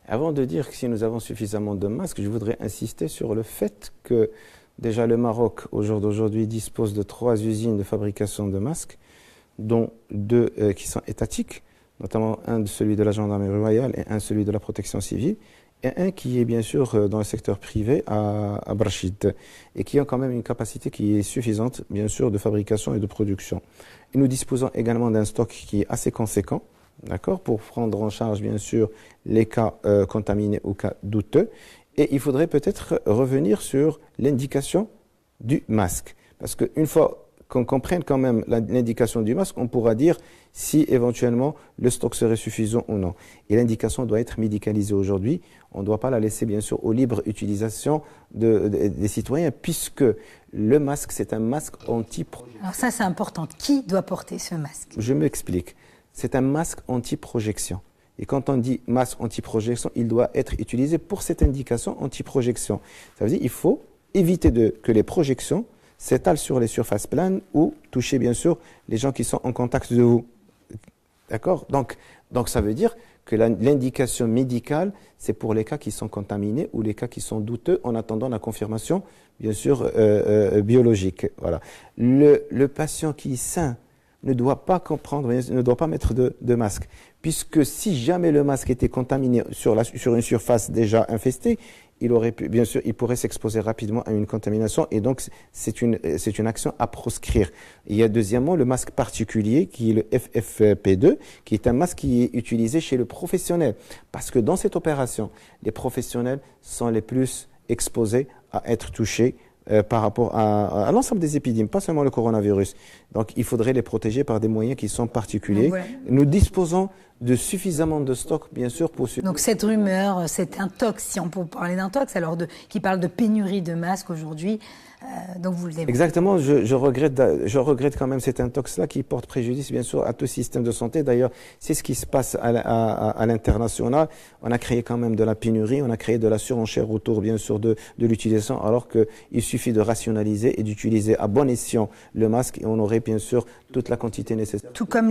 Avant de dire que si nous avons suffisamment de masques, je voudrais insister sur le fait que déjà le Maroc, au jour d'aujourd'hui, dispose de 3 usines de fabrication de masques, dont 2 qui sont étatiques, notamment celui de la gendarmerie royale et celui de la protection civile, et un qui est bien sûr dans le secteur privé à Brachid, et qui a quand même une capacité qui est suffisante, bien sûr, de fabrication et de production. Et nous disposons également d'un stock qui est assez conséquent, d'accord, pour prendre en charge, bien sûr, les cas contaminés ou cas douteux. Et il faudrait peut-être revenir sur l'indication du masque. Parce qu'une fois qu'on comprenne quand même l'indication du masque, on pourra dire si éventuellement le stock serait suffisant ou non. Et l'indication doit être médicalisée aujourd'hui. On ne doit pas la laisser bien sûr aux libre utilisation des citoyens, puisque le masque, c'est un masque anti-projection. Alors ça, c'est important. Qui doit porter ce masque? Je m'explique. C'est un masque anti-projection. Et quand on dit masque anti-projection, il doit être utilisé pour cette indication anti-projection. Ça veut dire qu'il faut éviter que les projections s'étalent sur les surfaces planes ou toucher bien sûr les gens qui sont en contact de vous. D'accord ? Donc ça veut dire que l'indication médicale, c'est pour les cas qui sont contaminés ou les cas qui sont douteux en attendant la confirmation, bien sûr, biologique. Voilà. Le patient qui est sain ne doit pas comprendre, ne doit pas mettre de masque. Puisque si jamais le masque était contaminé sur une surface déjà infestée, bien sûr, il pourrait s'exposer rapidement à une contamination et donc c'est une action à proscrire. Il y a deuxièmement le masque particulier qui est le FFP2, qui est un masque qui est utilisé chez le professionnel. Parce que dans cette opération, les professionnels sont les plus exposés à être touchés par rapport à l'ensemble des épidémies, pas seulement le coronavirus. Donc, il faudrait les protéger par des moyens qui sont particuliers. Ouais. Nous disposons de suffisamment de stock, bien sûr, pour... Donc, cette rumeur, c'est un tox, si on peut parler d'un tox, alors qui parle de pénurie de masques aujourd'hui, donc vous le démontrez. Exactement, je regrette quand même cet intox-là qui porte préjudice, bien sûr, à tout système de santé. D'ailleurs, c'est ce qui se passe à l'international. On a créé quand même de la pénurie, on a créé de la surenchère autour, bien sûr, de l'utilisation, alors qu'il suffit de rationaliser et d'utiliser à bon escient le masque et on aurait, bien sûr, toute la quantité nécessaire. Tout comme